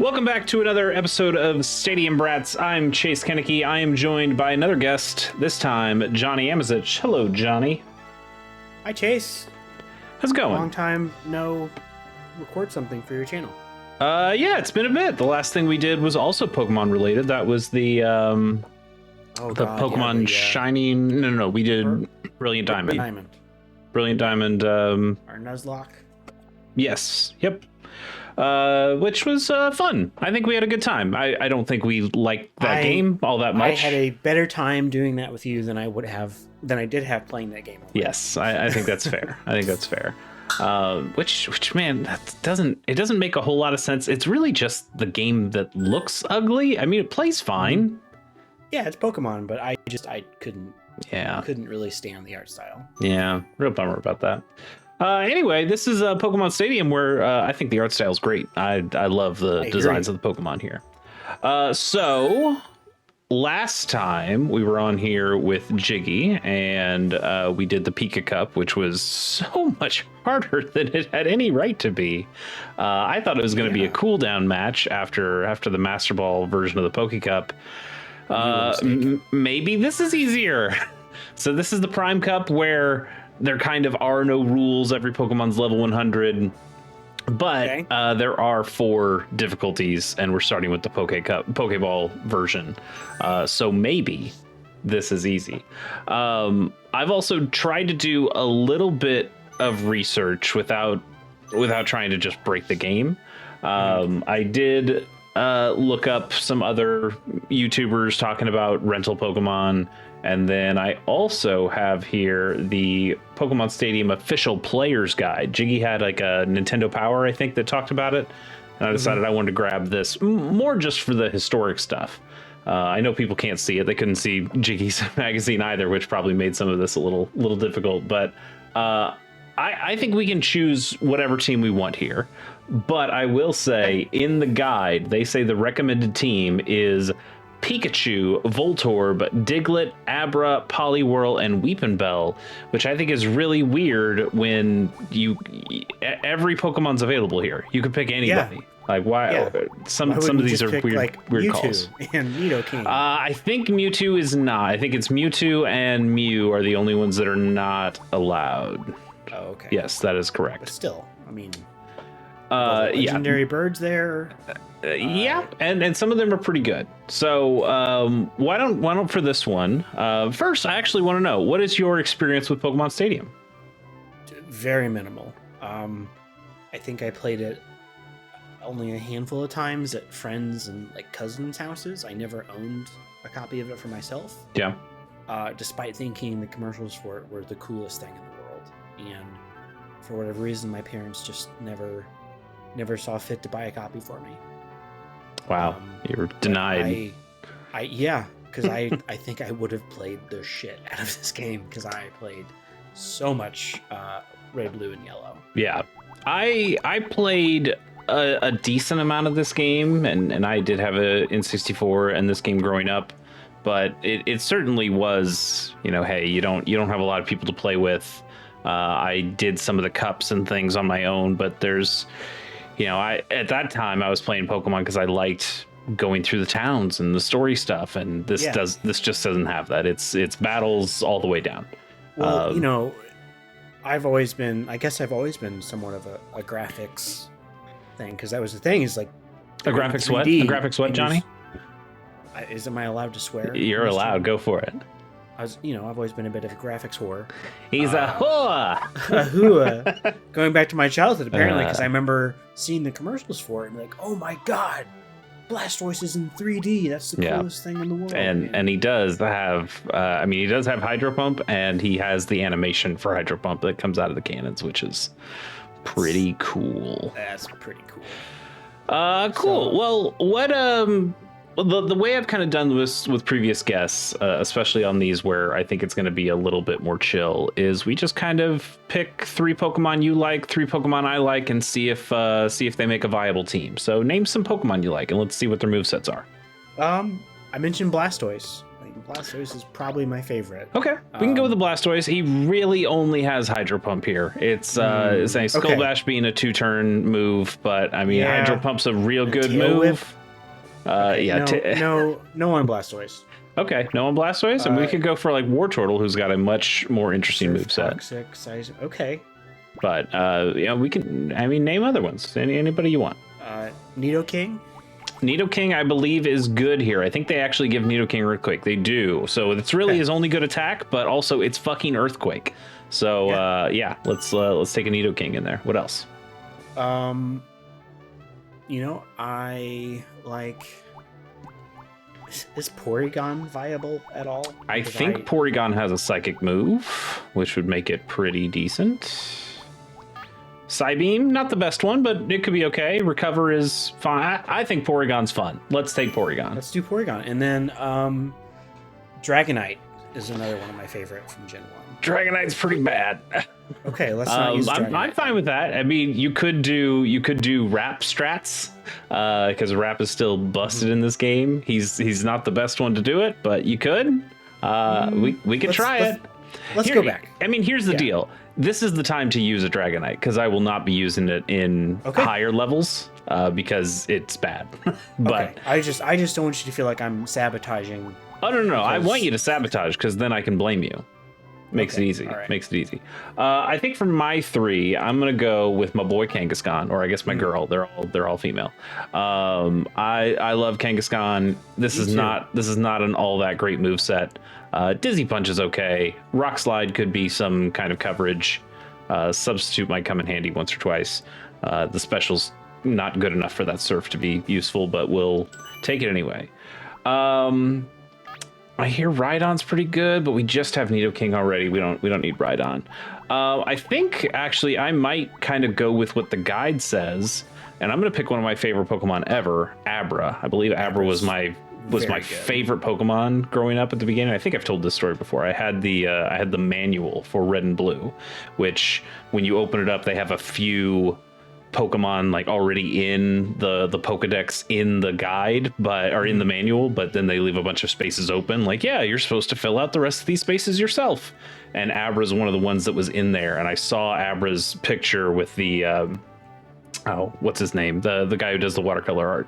Welcome back to another episode of Stadium Brats. I'm Chase Kennecke. I am joined by another guest, this time Johnny Amizich. Hello, Johnny. Hi, Chase. How's it going? Long time no record something for your channel. Yeah, it's been a bit. The last thing we did was also Pokemon related. That was the Pokemon Shining. No, we did Brilliant Diamond. Brilliant Diamond. Our Nuzlocke. Yes. Yep. Which was fun. I think we had a good time. I don't think we liked that game all that much. I had a better time doing that with you than I did have playing that game. Yes, I think that's fair. I think that's fair. Which man, that doesn't make a whole lot of sense. It's really just the game that looks ugly. I mean, it plays fine. Yeah, it's Pokemon, but I couldn't. Yeah, couldn't really stand the art style. Yeah, real bummer about that. Anyway, this is Pokemon Stadium, where I think the art style is great. I love the designs of the Pokemon here. So last time we were on here with Jiggy, and we did the Pika Cup, which was so much harder than it had any right to be. I thought it was going to be a cooldown match after the Master Ball version of the Poke Cup. Maybe this is easier. So this is the Prime Cup, where there kind of are no rules. Every Pokemon's level 100, but there are 4 difficulties, and we're starting with the Pokeball version. So maybe this is easy. I've also tried to do a little bit of research without trying to just break the game. I did look up some other YouTubers talking about rental Pokemon. And then I also have here the Pokemon Stadium official player's guide. Jiggy had like a Nintendo Power, I think, that talked about it. And I decided I wanted to grab this more just for the historic stuff. I know people can't see it. They couldn't see Jiggy's magazine either, which probably made some of this a little difficult. But I think we can choose whatever team we want here. But I will say in the guide, they say the recommended team is Pikachu, Voltorb, Diglett, Abra, Poliwhirl, and Weepinbell, which I think is really weird when every Pokemon's available here. You could pick anybody. Yeah. Like why? Yeah. Some of these are weird, like weird Mewtwo calls. And Nidoking. I think Mewtwo is not. I think it's Mewtwo and Mew are the only ones that are not allowed. Oh, okay. Yes, that is correct. But still, I mean, legendary birds there. Yeah, and some of them are pretty good. So why don't for this one, first I actually want to know, what is your experience with Pokemon Stadium? Very minimal. I think I played it only a handful of times at friends and like cousins' houses. I never owned a copy of it for myself. Yeah. Despite thinking the commercials for it were the coolest thing in the world, and for whatever reason, my parents just never saw fit to buy a copy for me. Wow, you were denied. Because I think I would have played the shit out of this game because I played so much red, blue, and yellow. Yeah, I played a decent amount of this game, and I did have a N64 and this game growing up, but it certainly was, hey, you don't have a lot of people to play with. I did some of the cups and things on my own, but there's. At that time I was playing Pokemon because I liked going through the towns and the story stuff, and this just doesn't have that. It's battles all the way down. Well, I've always been somewhat of a graphics thing, because that was the thing, is like a graphics what? A graphics what, Johnny? Am I allowed to swear? You're allowed. Go for it. I've always been a bit of a graphics whore. He's a whore. A whore. Going back to my childhood, apparently, because I remember seeing the commercials for it and like, oh my god, Blastoise is in 3D. That's the coolest thing in the world. And he does have, he does have Hydro Pump, and he has the animation for Hydro Pump that comes out of the cannons, which is pretty cool. That's pretty cool. Cool. Well, what the way I've kind of done this with previous guests, especially on these where I think it's going to be a little bit more chill, is we just kind of pick 3 Pokemon you like, 3 Pokemon I like, and see if they make a viable team. So name some Pokemon you like, and let's see what their movesets are. I mentioned Blastoise. Blastoise is probably my favorite. Okay, we can go with the Blastoise. He really only has Hydro Pump here. It's saying Skull Bash being a 2-turn move, but I mean Hydro Pump's a real good move. No on Blastoise. Okay, no on Blastoise, and we could go for like War Turtle, who's got a much more interesting moveset. Toxic, size. Okay. But we can. I mean, name other ones. Anybody you want. Nidoking. Nidoking, I believe, is good here. I think they actually give Nidoking Earthquake. They do. So it's really his only good attack, but also it's fucking Earthquake. So let's take a Nidoking in there. What else? I like. Is Porygon viable at all? I think Porygon has a Psychic move, which would make it pretty decent. Psybeam, not the best one, but it could be okay. Recover is fine. I think Porygon's fun. Let's take Porygon. Let's do Porygon. And then Dragonite is another one of my favorite from Gen 1. Dragonite's pretty bad. Okay, let's not use Dragonite. I'm fine with that. I mean, you could do Rap strats, because Rap is still busted in this game. He's not the best one to do it, but you could. We could try it. Let's go back. I mean, here's the deal. This is the time to use a Dragonite, because I will not be using it in higher levels because it's bad. But I just don't want you to feel like I'm sabotaging. Oh no! I want you to sabotage, because then I can blame you. Makes it easy. Right. Makes it easy. I think for my 3, I'm gonna go with my boy Kangaskhan, or I guess my girl. They're all female. I love Kangaskhan. This is not an all that great moveset. Dizzy Punch is okay. Rock Slide could be some kind of coverage. Substitute might come in handy once or twice. The special's not good enough for that Surf to be useful, but we'll take it anyway. I hear Rhydon's pretty good, but we just have Nidoking already. We don't need Rhydon. I think actually I might kind of go with what the guide says, and I'm gonna pick one of my favorite Pokemon ever, Abra. I believe Abra was my favorite Pokemon growing up at the beginning. I think I've told this story before. I had the manual for Red and Blue, which when you open it up, they have a few Pokemon like already in the Pokedex in the guide, or in the manual, but then they leave a bunch of spaces open. Like, yeah, you're supposed to fill out the rest of these spaces yourself. And Abra's one of the ones that was in there. And I saw Abra's picture with the what's his name? The guy who does the watercolor art.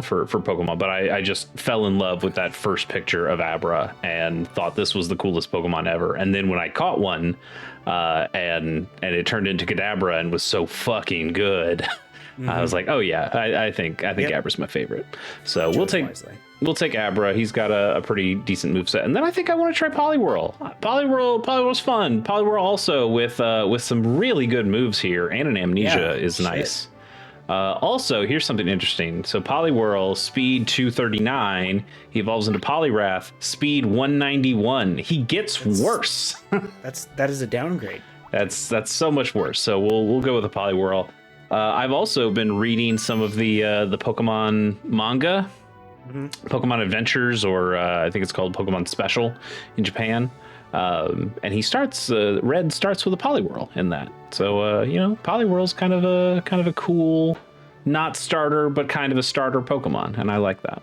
For Pokemon, but I just fell in love with that first picture of Abra and thought this was the coolest Pokemon ever. And then when I caught one, and it turned into Kadabra and was so fucking good, I was like, oh yeah, I think Abra's my favorite. So we'll take Abra. He's got a pretty decent moveset. And then I think I want to try Poliwhirl. Poliwhirl's fun. Poliwhirl also with some really good moves here, and an Amnesia is nice. Also, here's something interesting. So Poliwhirl, speed 239. He evolves into Poliwrath, speed 191. He gets worse. that is a downgrade. That's so much worse. So we'll go with the Poliwhirl. I've also been reading some of the Pokemon manga, Pokemon Adventures, or I think it's called Pokemon Special in Japan. And he starts Red starts with a Poliwhirl in that. So Poliwhirl's kind of a cool, not starter, but kind of a starter Pokemon, and I like that.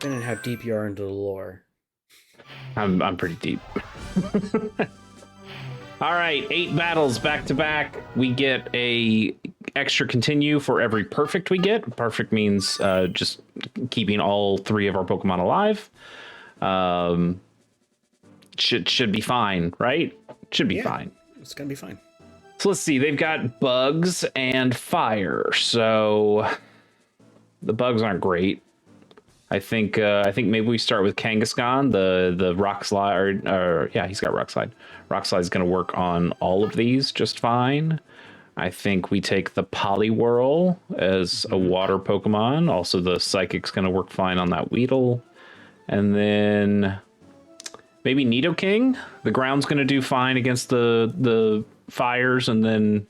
And how deep you are into the lore. I'm pretty deep. All right, 8 battles back to back. We get a extra continue for every perfect we get. Perfect means just keeping all 3 of our Pokemon alive. Should be fine, right? Should be fine. It's gonna be fine. So let's see. They've got bugs and fire. So the bugs aren't great. I think maybe we start with Kangaskhan, the Rock Slide, or he's got Rock Slide. Rock Slide is going to work on all of these just fine. I think we take the Poliwhirl as a water Pokemon. Also, the Psychic's going to work fine on that Weedle, and then maybe Nidoking. The ground's going to do fine against the fires, and then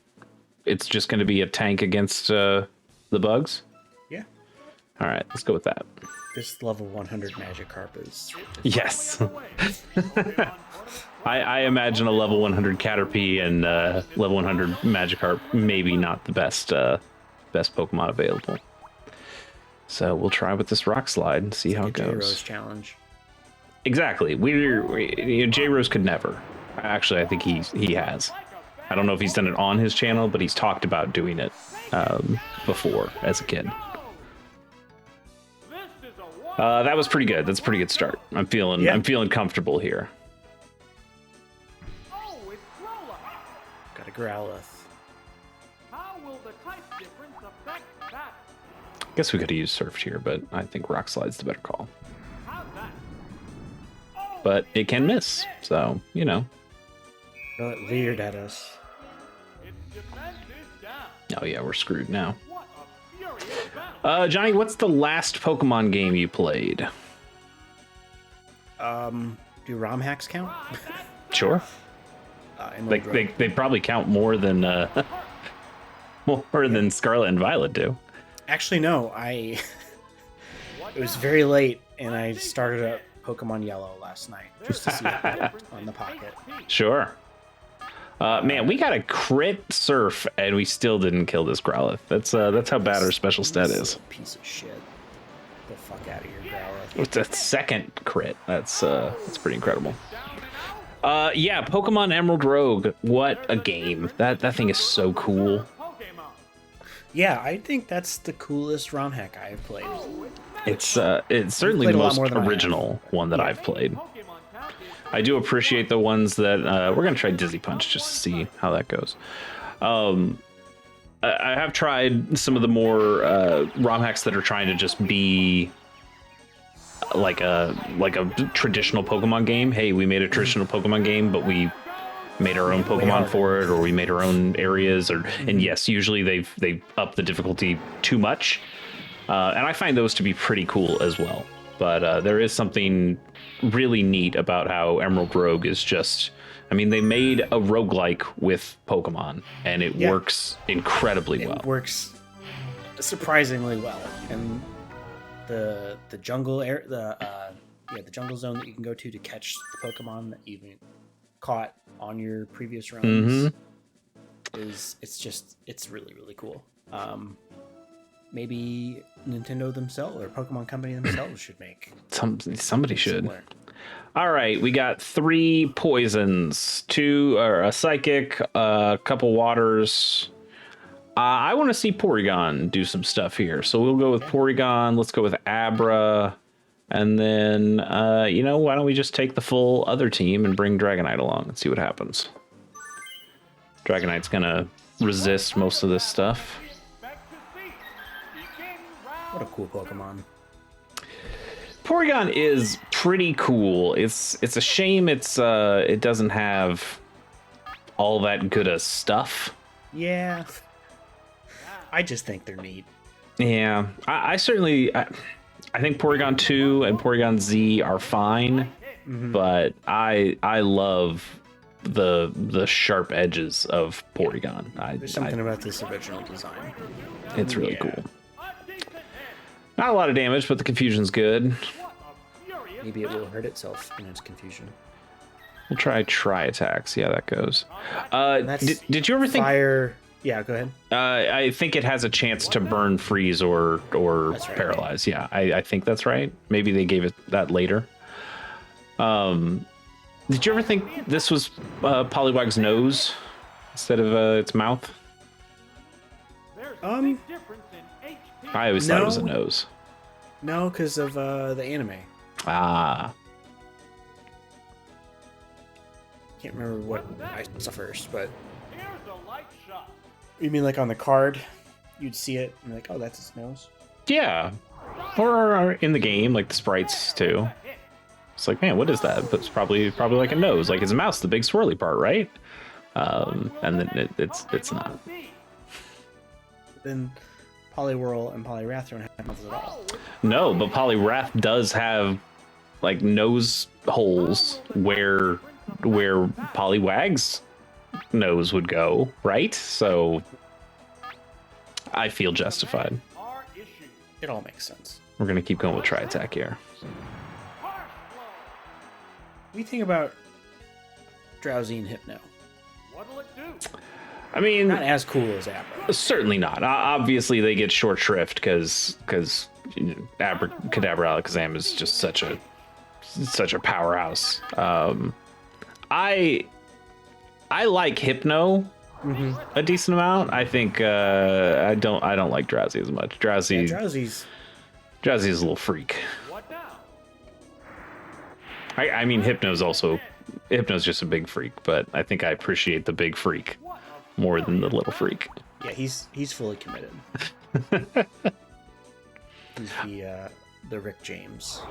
it's just going to be a tank against the bugs. Yeah. All right, let's go with that. This level 100 Magikarp is... Yes. I imagine a level 100 Caterpie and level 100 Magikarp maybe not the best Pokemon available. So we'll try with this rock slide and see how it goes. J-Rose challenge. Exactly. J-Rose could never. Actually, I think he has. I don't know if he's done it on his channel, but he's talked about doing it before as a kid. That was pretty good. That's a pretty good start. I'm feeling comfortable here. Got a Growlithe. Guess we could have used Surfed here, but I think Rock Slide's the better call. But it can miss, so, you know. Well, it leered at us. Oh yeah, we're screwed now. Johnny, what's the last Pokemon game you played? Do ROM hacks count? Sure. They probably count more than Scarlet and Violet do. Actually, no. It was very late, and I started up Pokemon Yellow last night just to see it on the pocket. Sure. Man, we got a crit Surf, and we still didn't kill this Growlithe. That's how bad our special stat is. Piece of shit. Get the fuck out of here, Growlithe. It's a second crit. That's pretty incredible. Yeah, Pokemon Emerald Rogue. What a game. That thing is so cool. Yeah, I think that's the coolest ROM hack I have played. It's certainly the most original one that I've played. I do appreciate the ones that we're gonna try Dizzy Punch just to see how that goes. I have tried some of the more ROM hacks that are trying to just be like a traditional Pokemon game. Hey, we made a traditional Pokemon game, but we made our own Pokemon for it, or we made our own areas, and yes, usually they've upped the difficulty too much, and I find those to be pretty cool as well. But there is something really neat about how Emerald Rogue is just, I mean, they made a roguelike with Pokemon, and it works incredibly well. It works surprisingly well, and the jungle the jungle zone that you can go to catch the Pokemon that you've caught on your previous runs it's really, really cool. Maybe Nintendo themselves or Pokemon Company themselves should make somebody should. Similar. All right, we got 3 poisons, 2 or a psychic, a couple waters. I want to see Porygon do some stuff here, so we'll go with Porygon. Let's go with Abra, and then why don't we just take the full other team and bring Dragonite along and see what happens. Dragonite's gonna resist most of this stuff. What a cool Pokemon. Porygon is pretty cool. It's a shame it doesn't have all that good of stuff. Yeah. I just think they're neat. Yeah. I certainly think Porygon 2 and Porygon Z are fine, but I love the sharp edges of Porygon. There's something about this original design. It's really cool. Not a lot of damage, but the confusion's good. Maybe it will hurt itself in its confusion. We'll try Tri-Attack, see how that goes. Did you ever think... Fire... Yeah, go ahead. I think it has a chance to burn, freeze, or paralyze. Yeah, I think that's right. Maybe they gave it that later. Did you ever think this was Poliwag's nose instead of its mouth? I always thought it was a nose. No, because of the anime. Ah. Can't remember what I saw first, but... You mean like on the card, you'd see it and like, oh, that's his nose? Yeah. Or in the game, like the sprites too. It's like, man, what is that? But it's probably like a nose, like his mouth's the big swirly part, right? And then it's not. Then Poliwhirl and Poliwrath don't have mouths at all. No, but Poliwrath does have like nose holes where Poliwag's nose would go, right? So I feel justified. It all makes sense. We're gonna keep going with Tri-Attack here. What do you think about Drowsy and Hypno? What'll it do? I mean, not as cool as Abra. Certainly not. Obviously, they get short shrift because Abracadabra Alakazam is just such a powerhouse. I like Hypno a decent amount. I think I don't like Drowsy as much. Drowsy's a little freak. I mean, Hypno's just a big freak, but I think I appreciate the big freak more than the little freak. Yeah, he's fully committed. He's the Rick James.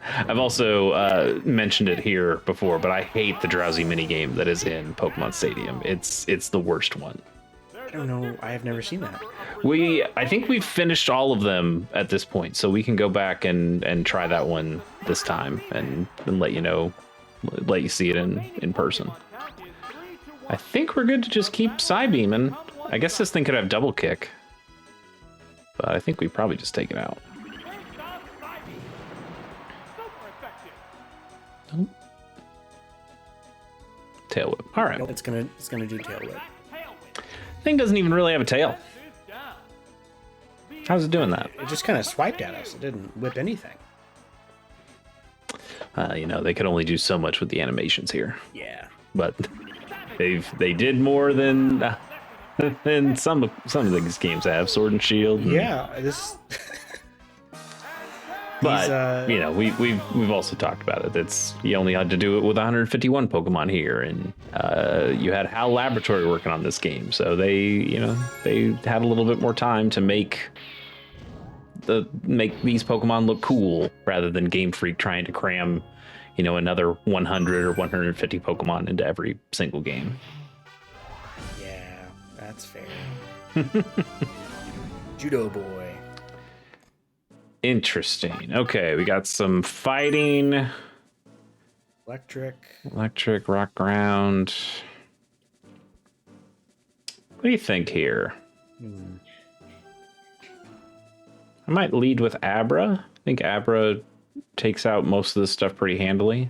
I've also mentioned it here before, but I hate the Drowsy minigame that is in Pokemon Stadium. It's the worst one. I don't know. I have never seen that. I think we've finished all of them at this point, so we can go back and try that one this time and let you see it in person. I think we're good to just keep Psybeaming. I guess this thing could have double kick, but I think we probably just take it out. Nope. Tail Whip. All right. Nope, it's gonna do Tail Whip. Thing doesn't even really have a tail. How's it doing that? It just kind of swiped at us. It didn't whip anything. They could only do so much with the animations here. Yeah. But they did more than some of these games have. Sword and Shield. Yeah. This. But we've also talked about it. It's you only had to do it with 151 Pokemon here, and you had HAL Laboratory working on this game, so they had a little bit more time to make these Pokemon look cool rather than Game Freak trying to cram another 100 or 150 Pokemon into every single game. Yeah, that's fair. Judo Boy. Interesting. Okay, we got some fighting. Electric, rock ground. What do you think here? I might lead with Abra. I think Abra takes out most of this stuff pretty handily.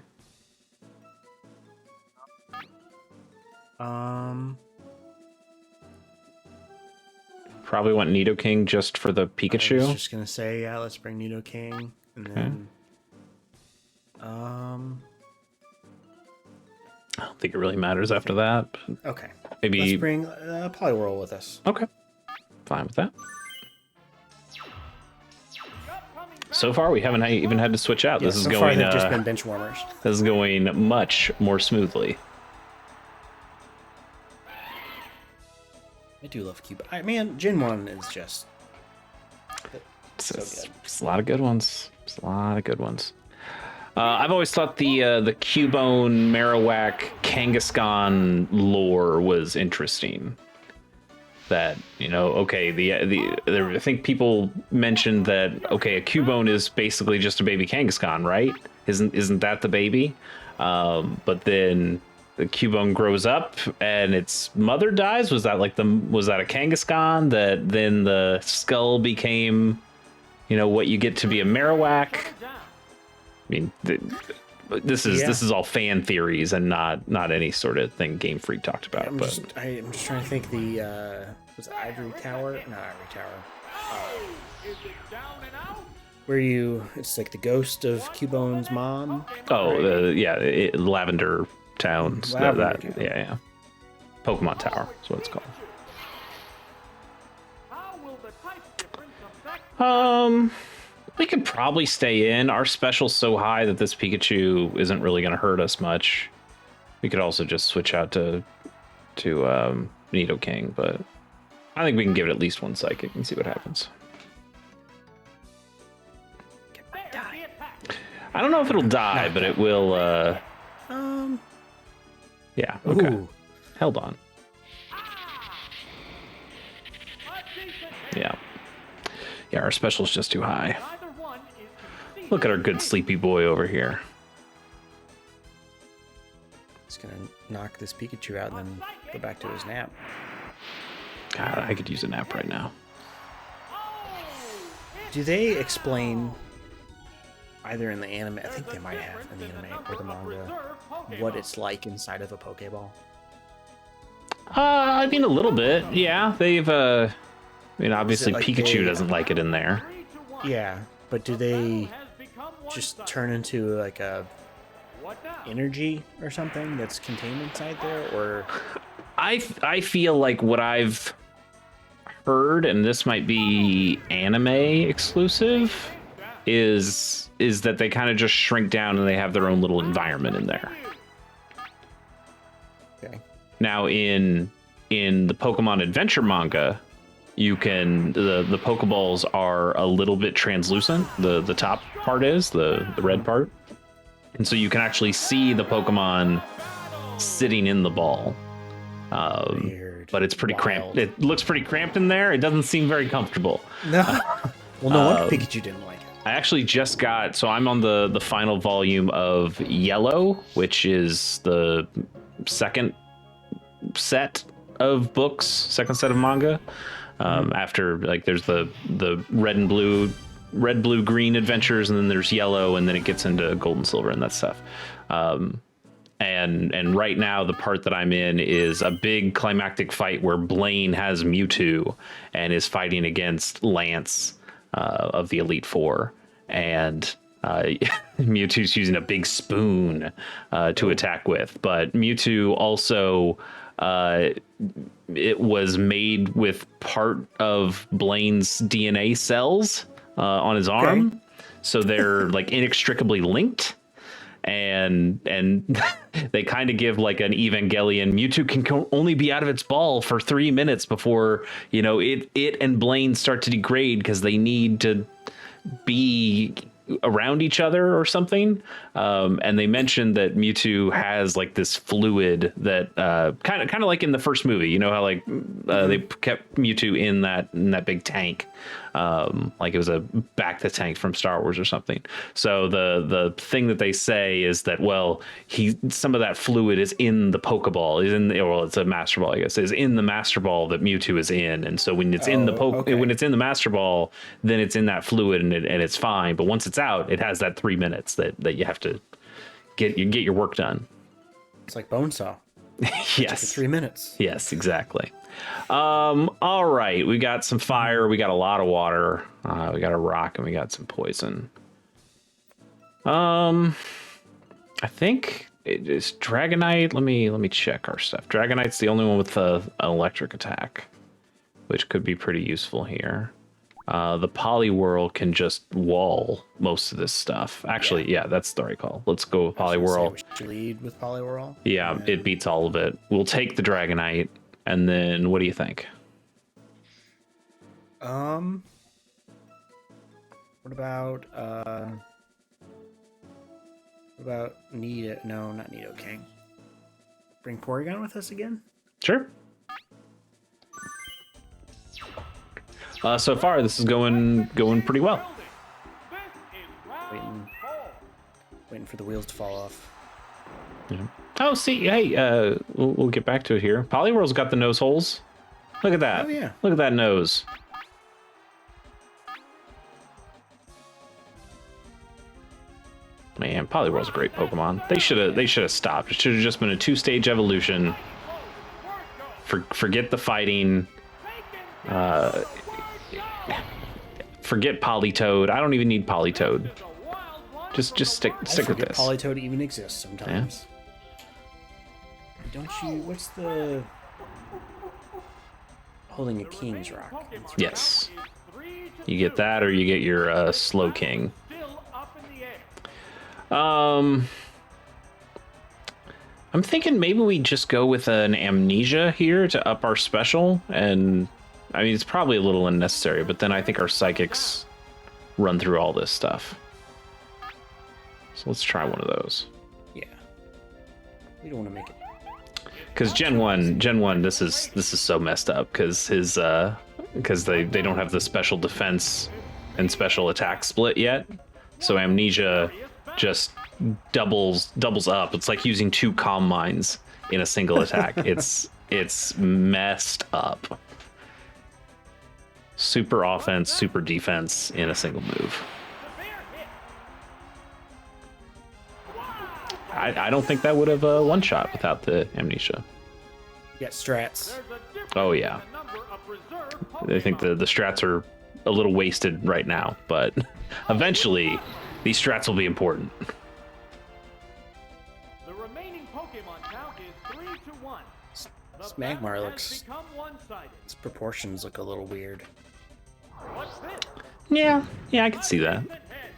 Probably want Nidoking just for the Pikachu. I was just gonna say, yeah, let's bring Nidoking, and then I don't think it really matters after that. But okay, maybe let's bring Poliwhirl with us. Okay, fine with that. So far, we haven't even had to switch out. Yeah, this is so going. Far they've just been bench warmers. This is going much more smoothly. I do love Cube. Gen 1 is just It's so good. a lot of good ones. It's a lot of good ones. I've always thought the Cubone, Marowak, Kangaskhan lore was interesting. That I think people mentioned that a Cubone is basically just a baby Kangaskhan, right? Isn't that the baby? But then the Cubone grows up and its mother dies. Was that a Kangaskhan that then the skull became, what you get to be a Marowak? I mean, this is all fan theories and not any sort of thing Game Freak talked about. I'm just trying to think. Was it Ivory Tower? Not Ivory Tower. Where it's like the ghost of Cubone's mom. Oh, right? Lavender Towns. Lavender Town. Yeah. Pokemon Tower is what it's called. We could probably stay in. Our special's so high that this Pikachu isn't really going to hurt us much. We could also just switch out to Nidoking, but I think we can give it at least one Psychic and see what happens. I don't know if it'll die, but it will. Yeah. Okay. Ooh. Held on. Yeah. Yeah, our special's just too high. Look at our good sleepy boy over here. He's gonna knock this Pikachu out and then go back to his nap. God, I could use a nap right now. Do they explain either in the anime? I think they might have in the anime or the manga what it's like inside of a Pokeball. I mean, a little bit. Yeah, they've. Obviously like Pikachu doesn't like it in there. Yeah, but do they just turn into like a energy or something that's contained inside there, or I feel like what I've heard, and this might be anime exclusive, is that they kind of just shrink down and they have their own little environment in there. okay? Now in the Pokemon Adventure manga, you can the Pokeballs are a little bit translucent. The top part is the red part, and so you can actually see the Pokemon sitting in the ball. Weird. But it's pretty Wild. cramped. It looks pretty cramped in there. It doesn't seem very comfortable. No. Well, no wonder Pikachu didn't like it. I actually just got, so I'm on the final volume of Yellow, which is the second set of books, second set of manga. After, like, there's the red, blue, green adventures, and then there's Yellow, and then it gets into Gold and Silver and that stuff. And right now the part that I'm in is a big climactic fight where Blaine has Mewtwo and is fighting against Lance of the Elite Four, and Mewtwo's using a big spoon to attack with. But Mewtwo also it was made with part of Blaine's DNA cells on his arm, okay. So they're like inextricably linked. And they kind of give like an Evangelion. Mewtwo can only be out of its ball for 3 minutes before, you know, it and Blaine start to degrade because they need to be around each other or something. And they mentioned that Mewtwo has like this fluid that kind of like in the first movie, you know how like they kept Mewtwo in that big tank. Like it was a back the tank from Star Wars or something. So the thing that they say is that, well, some of that fluid is in the Pokeball, it's a Master Ball, I guess, is in the Master Ball that Mewtwo is in. And so when it's when it's in the Master Ball, then it's in that fluid and it's fine. But once it's out, it has that 3 minutes that you have to get your work done. It's like Bonesaw. Yes. 3 minutes. Yes, exactly. All right, we got some fire, we got a lot of water, we got a rock, and we got some poison. I think it is Dragonite. Let me check our stuff. Dragonite's the only one with an electric attack, which could be pretty useful here. The Poliwhirl can just wall most of this stuff. Actually, yeah, that's the right call. Let's go with Poliwhirl. We should lead with Poliwhirl. Yeah, it beats all of it. We'll take the Dragonite. And then, what do you think? What about Nido? No, not Nidoking. Bring Porygon with us again? Sure. So far, this is going pretty well. Waiting for the wheels to fall off. Yeah. Oh, see, hey, we'll get back to it here. Poliwhirl's got the nose holes. Look at that. Oh, yeah. Look at that nose. Man, Poliwhirl's a great Pokemon. They should have stopped. It should have just been a 2-stage evolution. Forget the fighting. Forget Politoed. I don't even need Politoed. Just stick with this. Politoed even exists sometimes. Yeah. Don't you? What's the holding a King's Rock? Yes. You get that, or you get your Slow King. I'm thinking maybe we just go with an Amnesia here to up our special, and I mean it's probably a little unnecessary, but then I think our Psychics run through all this stuff. So let's try one of those. Yeah. We don't want to make it. Because Gen 1, this is so messed up because they don't have the special defense and special attack split yet. So Amnesia just doubles up. It's like using 2 Calm Minds in a single attack. It's messed up. Super offense, super defense in a single move. I don't think that would have one shot without the Amnesia. You got strats. Oh yeah. I think the strats are a little wasted right now, but eventually these strats will be important. The remaining Pokemon count is 3-1. This The Magmar battle looks... has become one-sided. Its proportions look a little weird. What's this? Yeah, I can see that. Decent head.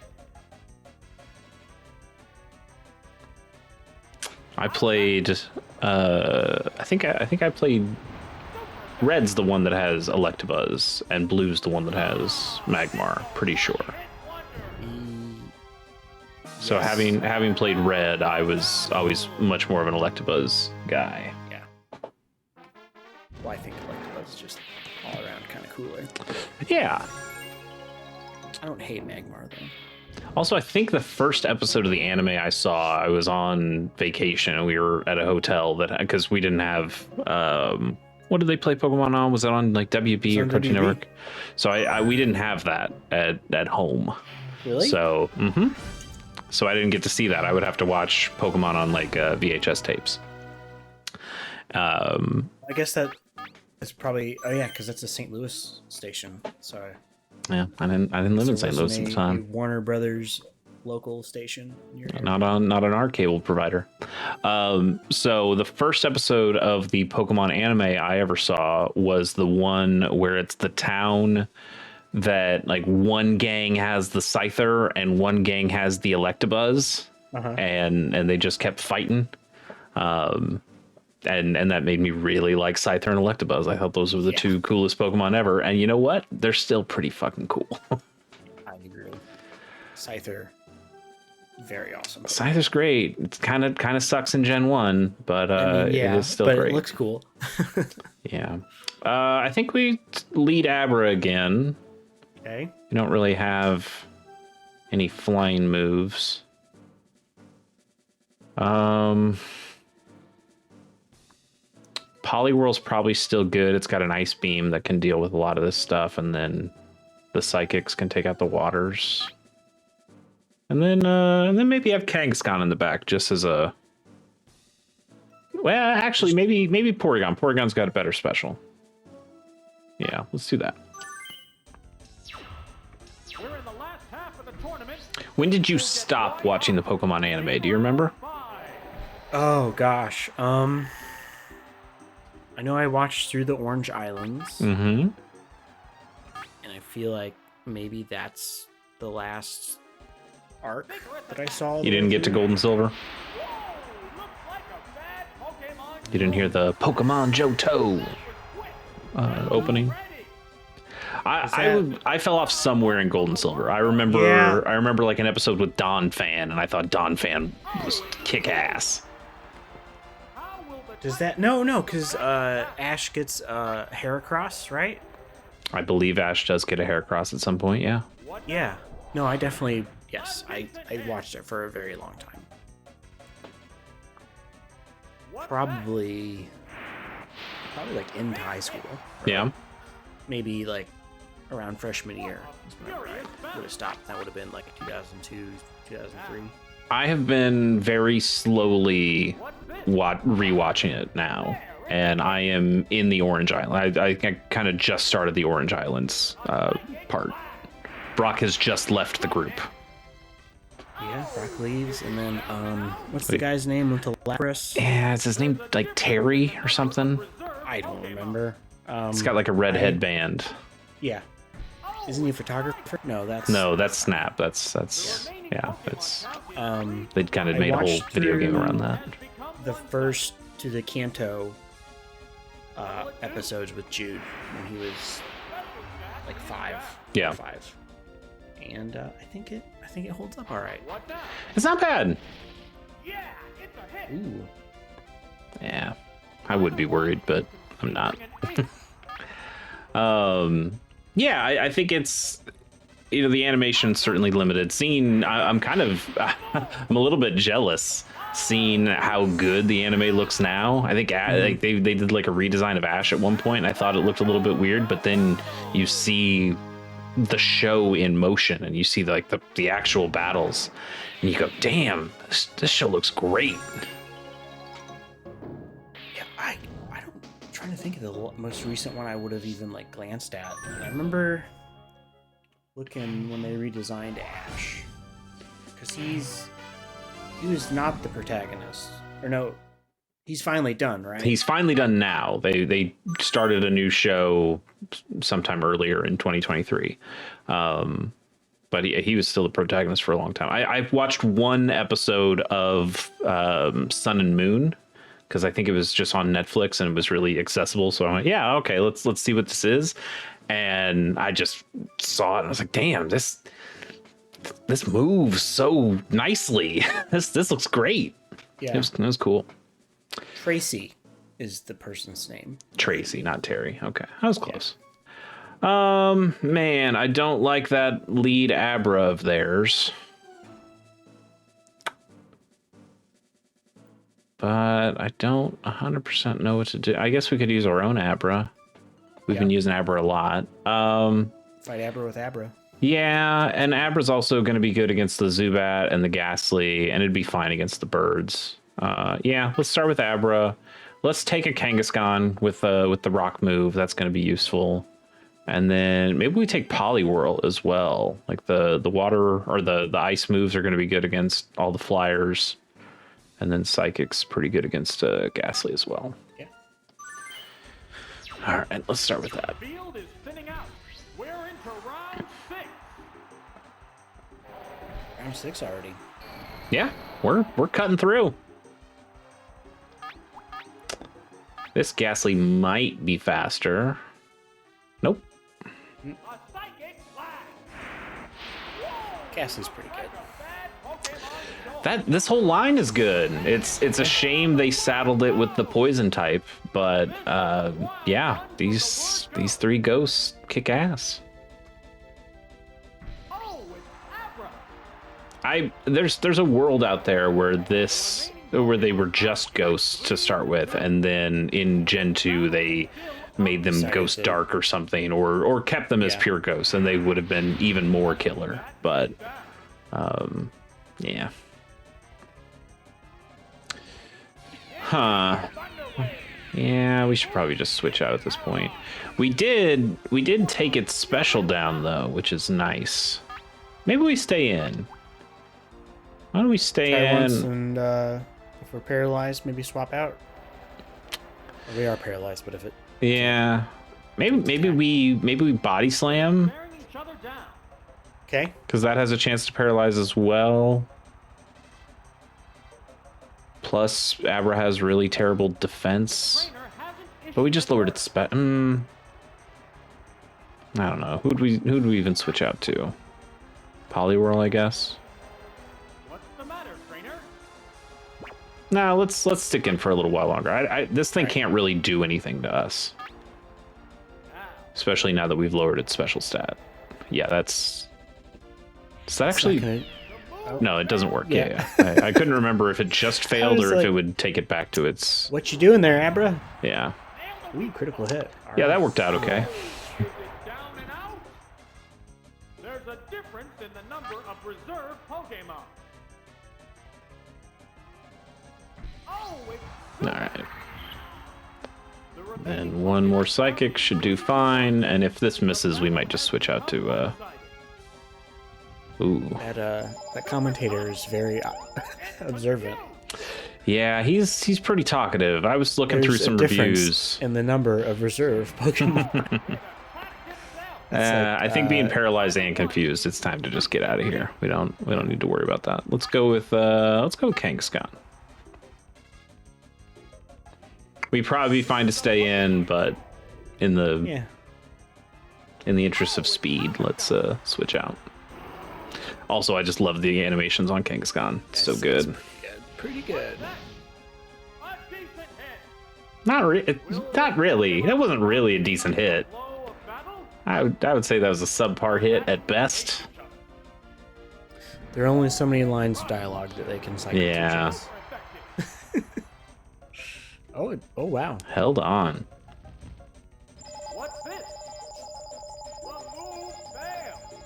I played. I think I played. Red's the one that has Electabuzz, and Blue's the one that has Magmar. Pretty sure. So Yes. having played Red, I was always much more of an Electabuzz guy. Yeah. Well, I think Electabuzz is just all around kind of cooler. Yeah. I don't hate Magmar though. Also, I think the first episode of the anime I saw, I was on vacation and we were at a hotel that because we didn't have what did they play Pokemon on? Was it on like WB or Cartoon WB? Network? So we didn't have that at home. Really? So so I didn't get to see that. I would have to watch Pokemon on like VHS tapes. I guess that is probably because that's a St. Louis station. Sorry. Yeah, I didn't live in St. Louis at the A time. Warner Brothers local station. Not on our cable provider. So the first episode of the Pokemon anime I ever saw was the one where it's the town that like one gang has the Scyther and one gang has the Electabuzz, and they just kept fighting. And that made me really like Scyther and Electabuzz. I thought those were the two coolest Pokemon ever. And you know what? They're still pretty fucking cool. I agree. Scyther, very awesome. Scyther's great. It's kind of sucks in Gen 1, but it is still but great. It looks cool. Yeah. I think we lead Abra again. Okay. We don't really have any flying moves. Poliwhirl's probably still good. It's got an ice beam that can deal with a lot of this stuff, and then the psychics can take out the waters. And then maybe have Kangaskhan in the back just as a... Well, actually, maybe Porygon. Porygon's got a better special. Yeah, let's do that. We're in the last half of the tournament. When did you stop watching the Pokemon anime? Do you remember? Oh gosh. I know I watched through the Orange Islands, Mm-hmm. and I feel like maybe that's the last arc that I saw. You didn't get to Gold and Silver? Whoa, looks like a bad Pokemon. You didn't hear the Pokemon Johto opening? I fell off somewhere in Gold and Silver. I remember like an episode with Don Fan, and I thought Don Fan was kick ass. Does that no? Because Ash gets Heracross, right? I believe Ash does get a Heracross at some point. Yeah. Yeah. No, I definitely yes. I watched it for a very long time. Probably like into high school. Yeah. Maybe like around freshman year is whenever I would have stopped. That would have been like 2002, 2003. I have been very slowly rewatching it now, and I am in the Orange Island. I kind of just started the Orange Islands part. Brock has just left the group. Yeah, Brock leaves, and then what's the guy's name with the Lapras? Yeah, is his name like Terry or something? I don't remember. He's got like a red headband. Yeah. Isn't he a photographer? No, that's Snap. That's yeah. It's they kind of I made a whole watched video game through around that. the first to the Kanto episodes with Jude when he was like 5. Yeah. 5. And I think it holds up all right. It's not bad. Yeah, it's a hit. Ooh. Yeah, I would be worried, but I'm not. Yeah, I think it's, the animation's certainly limited. I'm kind of, I'm a little bit jealous seeing how good the anime looks now. I think like they did like a redesign of Ash at one point, and I thought it looked a little bit weird, but then you see the show in motion and you see like the actual battles, and you go, damn, this show looks great. Yeah, I'm trying to think of the most recent one I would have even like glanced at. I remember looking when they redesigned Ash, because he was not the protagonist, or no, he's finally done, right? He's finally done now. They started a new show sometime earlier in 2023. But he was still the protagonist for a long time. I've watched one episode of Sun and Moon because I think it was just on Netflix and it was really accessible. So I went, yeah, okay, let's see what this is. And I just saw it and I was like, damn, this moves so nicely. This looks great. Yeah, it was cool. Tracy is the person's name. Tracy, not Terry. Okay, that was close. Yeah. Man, I don't like that lead Abra of theirs. But I don't 100% know what to do. I guess we could use our own Abra. We've been using Abra a lot. Fight Abra with Abra. Yeah, and Abra's also going to be good against the Zubat and the Ghastly, and it'd be fine against the birds. Yeah, let's start with Abra. Let's take a Kangaskhan with the rock move. That's going to be useful. And then maybe we take Poliwhirl as well. Like the water or the ice moves are going to be good against all the flyers. And then Psychic's pretty good against Ghastly as well. Yeah. All right, let's start with that. Field is thinning out. We're into round 6. Round 6 already. Yeah, we're cutting through. This Ghastly might be faster. Nope. A psychic flash. Ghastly's pretty good. This whole line is good. It's a shame they saddled it with the poison type, but yeah, these 3 ghosts kick ass. Oh, it's Abra. There's a world out there where they were just ghosts to start with, and then in Gen 2 they made them ghost dark or something, or kept them as pure ghosts, and they would have been even more killer. But yeah. Huh. Yeah, we should probably just switch out at this point. We did take its special down though, which is nice. Maybe we stay in. Why don't we stay in? Once, and if we're paralyzed, maybe swap out. Or we are paralyzed, but if it. Yeah. Maybe we body slam. Bearing each other down. Okay. Because that has a chance to paralyze as well. Plus, Abra has really terrible defense. Trainer hasn't But we just lowered its I don't know. Who'd we even switch out to? Poliwhirl, I guess. What's the matter, trainer? No, let's stick in for a little while longer. This thing can't really do anything to us. Especially now that we've lowered its special stat. Yeah, that's... Does that actually... No, it doesn't work. Yeah. I couldn't remember if it just failed or if it would take it back to its... What you doing there, Abra? Yeah. Ooh, critical hit. Yeah, that worked out okay. Is it down and out? There's a difference in the number of reserve Pokemon. Oh, it's Alright. And one more Psychic should do fine, and if this misses, we might just switch out to, Ooh. That commentator is very observant. Yeah, he's pretty talkative. I was looking through some reviews. In the number of reserve Pokemon. I think being paralyzed and confused, it's time to just get out of here. We don't need to worry about that. Let's go with Kangaskhan. We'd probably be fine to stay in, but in the interest of speed, let's switch out. Also, I just love the animations on Kangaskhan. It's so good. Pretty good. Not really. That wasn't really a decent hit. I would say that was a subpar hit at best. There are only so many lines of dialogue that they can cycle. Yeah. Oh wow. Held on. What's this? The move failed.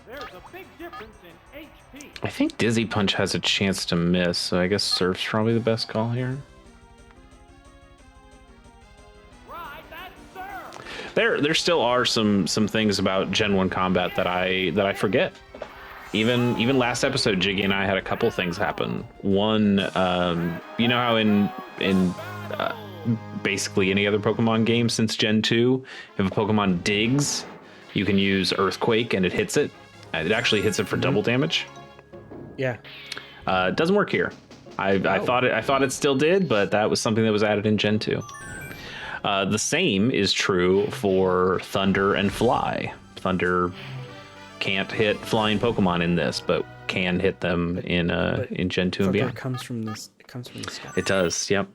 There's a big difference in HP. I think Dizzy Punch has a chance to miss, so I guess Surf's probably the best call here. Right, that's Surf. still are some things about Gen 1 combat that I forget. Even last episode, Jiggy and I had a couple things happen. One, you know how in basically any other Pokemon game since Gen 2, if a Pokemon digs, you can use Earthquake and it hits it. It actually hits it for double damage. Yeah. It doesn't work here. I thought it still did, but that was something that was added in Gen 2. The same is true for Thunder and Fly. Thunder can't hit flying Pokemon in this, but can hit them in Gen 2 and beyond. It comes from the sky. It does. Yep.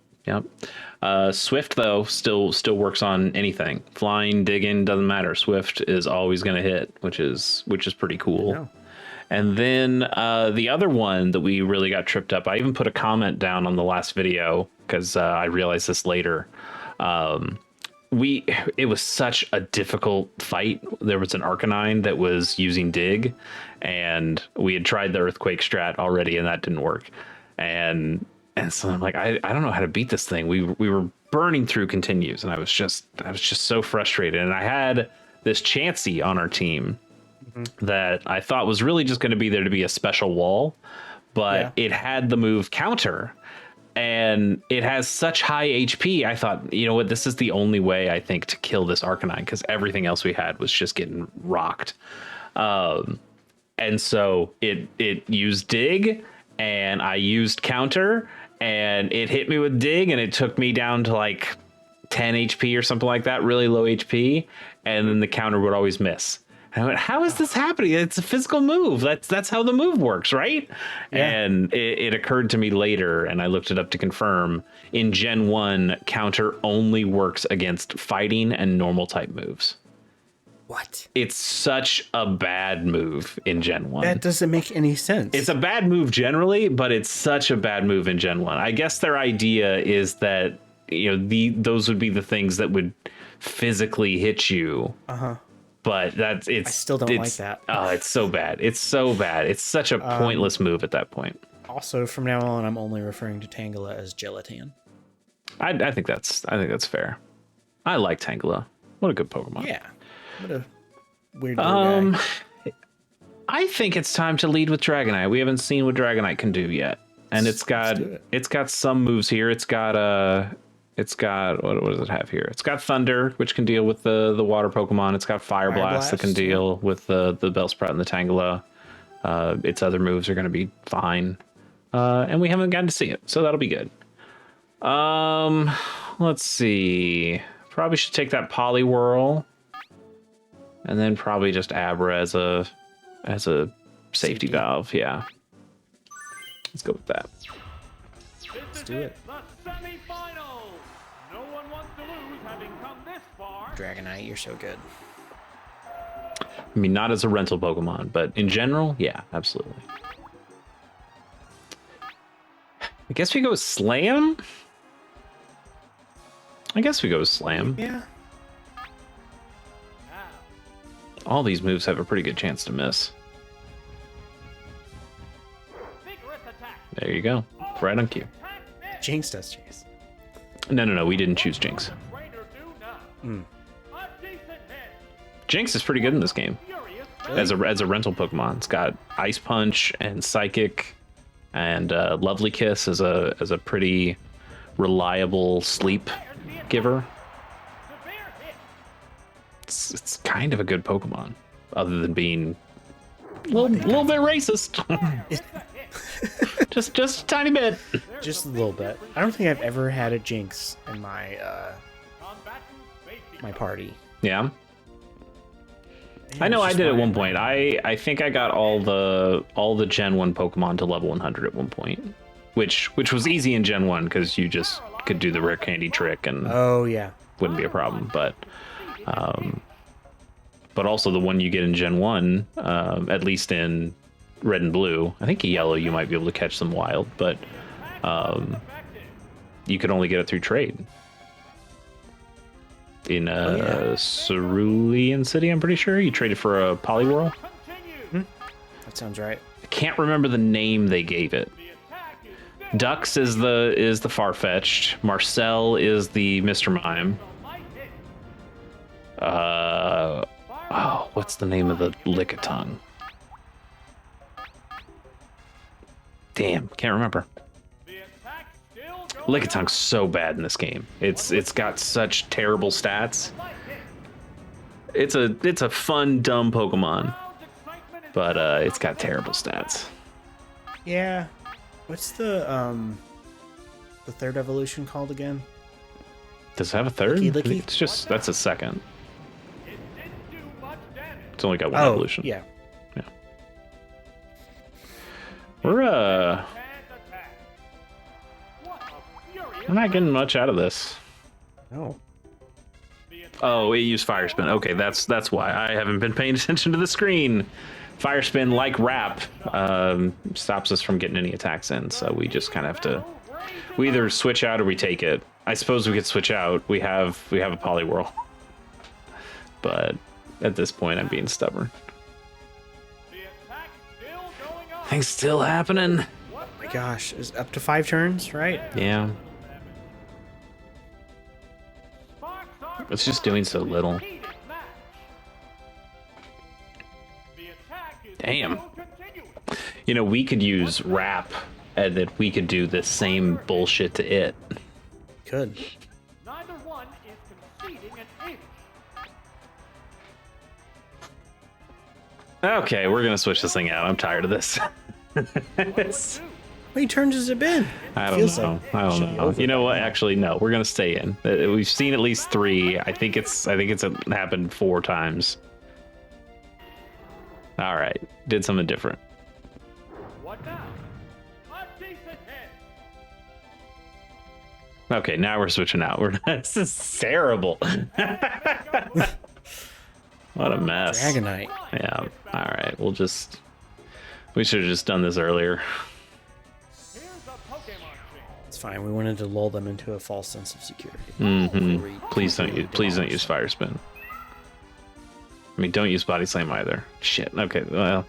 Swift though still works on anything. Flying, digging, doesn't matter. Swift is always going to hit, which is pretty cool. And then the other one that we really got tripped up. I even put a comment down on the last video because I realized this later. It was such a difficult fight. There was an Arcanine that was using dig, and we had tried the Earthquake strat already, and that didn't work. And so I'm like, I don't know how to beat this thing. We were burning through continues, and I was just so frustrated. And I had this Chansey on our team that I thought was really just going to be there to be a special wall, but it had the move counter. And it has such high HP. I thought, you know what, this is the only way I think to kill this Arcanine, because everything else we had was just getting rocked. And so it used dig, and I used counter, and it hit me with dig, and it took me down to like 10 HP or something like that, really low HP. And then the counter would always miss. And I went, how is this happening? It's a physical move. That's how the move works, right? Yeah. And it occurred to me later, and I looked it up to confirm. In Gen 1, counter only works against fighting and normal type moves. What? It's such a bad move in Gen 1. That doesn't make any sense. It's a bad move generally, but it's such a bad move in Gen 1. I guess their idea is that, you know, those would be the things that would physically hit you. Uh-huh. But I still don't like that. Oh, it's so bad. It's so bad. It's such a pointless move at that point. Also, from now on, I'm only referring to Tangela as Gelatin. I think that's fair. I like Tangela. What a good Pokemon. Yeah. What a weird guy. I think it's time to lead with Dragonite. We haven't seen what Dragonite can do yet. And it's got some moves here. It's got what does it have here? It's got Thunder, which can deal with the water Pokemon. It's got Fire Blast that can deal with the Bellsprout and the Tangela. Its other moves are going to be fine. And we haven't gotten to see it, so that'll be good. Let's see. Probably should take that Poliwhirl. And then probably just Abra as a safety valve. Yeah. Let's go with that. Let's do it. Dragonite, you're so good. I mean, not as a rental Pokemon, but in general, yeah, absolutely. I guess we go Slam? Yeah. All these moves have a pretty good chance to miss. There you go. Right on cue. Jinx does Chase. No. We didn't choose Jinx. Jinx is pretty good in this game. Really? As a rental Pokemon. It's got Ice Punch and Psychic, and Lovely Kiss as a pretty reliable sleep giver. It's kind of a good Pokemon, other than being a little bit racist. just a tiny bit. Just a little bit. I don't think I've ever had a Jinx in my my party. Yeah. I know I did at one point. I think I got all the Gen 1 Pokemon to level 100 at one point, which was easy in Gen 1 because you just could do the rare candy trick and wouldn't be a problem. But also the one you get in Gen 1, at least in Red and Blue. I think in Yellow you might be able to catch them wild, but you could only get it through trade. In Cerulean City, I'm pretty sure you traded for a Poliwhirl. That sounds right. I can't remember the name they gave it. Dux is the Farfetch'd. Marcel is the Mr. Mime. Oh, what's the name of the Lickitung? Damn, can't remember. Lickitung's so bad in this game. It's got such terrible stats. It's a fun, dumb Pokemon, but it's got terrible stats. Yeah. What's the third evolution called again? Does it have a third? Licky I think Licky? it's just that's a second. It's only got one evolution. Yeah. Yeah. We're not getting much out of this. No. Oh, it used Fire Spin. Okay, that's why I haven't been paying attention to the screen. Fire Spin, like Wrap, stops us from getting any attacks in, so we just kind of have to. We either switch out or we take it. I suppose we could switch out. We have a Poliwhirl, but at this point, I'm being stubborn. Things still happening. Oh my gosh, it's up to 5 turns, right? Yeah. It's just doing so little. Damn. You know, we could use Wrap, and that we could do the same bullshit to it. Could. Neither one is conceding an inch. Okay, we're gonna switch this thing out. I'm tired of this. How many turns has it been? I don't Feels know. like I it don't should be know. over You know by what? now. Actually, no. We're gonna stay in. We've seen at least 3. I think it's happened 4 times. All right, did something different. What now? A decent hit. Okay, now we're switching out. This is terrible. What a mess. Dragonite. Yeah. All right. We should have just done this earlier. Here's a Pokemon chain. It's fine. We wanted to lull them into a false sense of security. Mm-hmm. Please don't use Fire Spin. I mean, don't use Body Slam either. Shit. Okay. Well,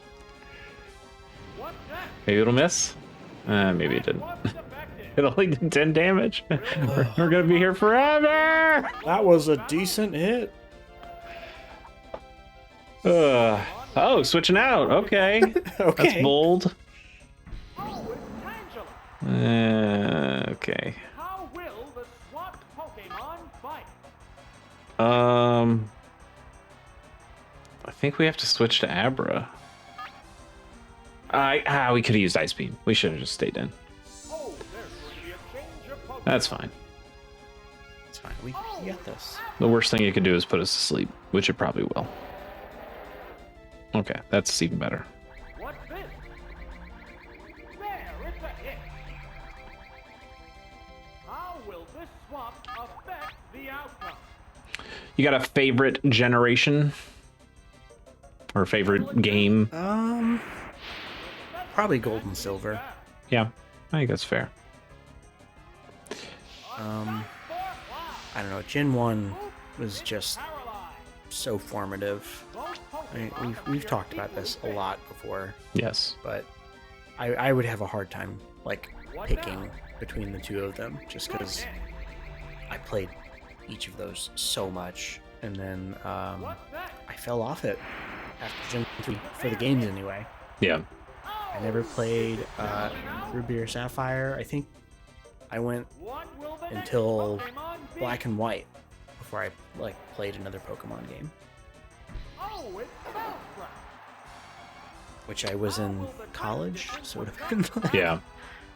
What's that? maybe it'll miss. Maybe it didn't. What's defective? It only did 10 damage. We're gonna be here forever. That was a decent hit. Oh, switching out. Okay. Okay. That's bold. Oh, it's Tangela. Okay. How will the swapped Pokemon fight? I think we have to switch to Abra. We could have used Ice Beam. We should have just stayed in. Oh, there's going to be a change of Pokemon. That's fine. It's fine. We got this. The worst thing it could do is put us to sleep, which it probably will. Okay, that's even better. What's this? There, it's a hit. How will this swap affect the outcome? You got a favorite generation? Or favorite game? Probably gold and silver. Yeah, I think that's fair. I don't know. Gen 1 was just so formative. I mean, we've talked about this a lot before, Yes. but I would have a hard time like picking between the two of them just because I played each of those so much, and then I fell off it after Gen 3 for the games anyway. Yeah. I never played Ruby or Sapphire. I think I went until Black and White before I played another Pokemon game, Oh, it's Bellsprout. which I was in college, so it would have been like Yeah.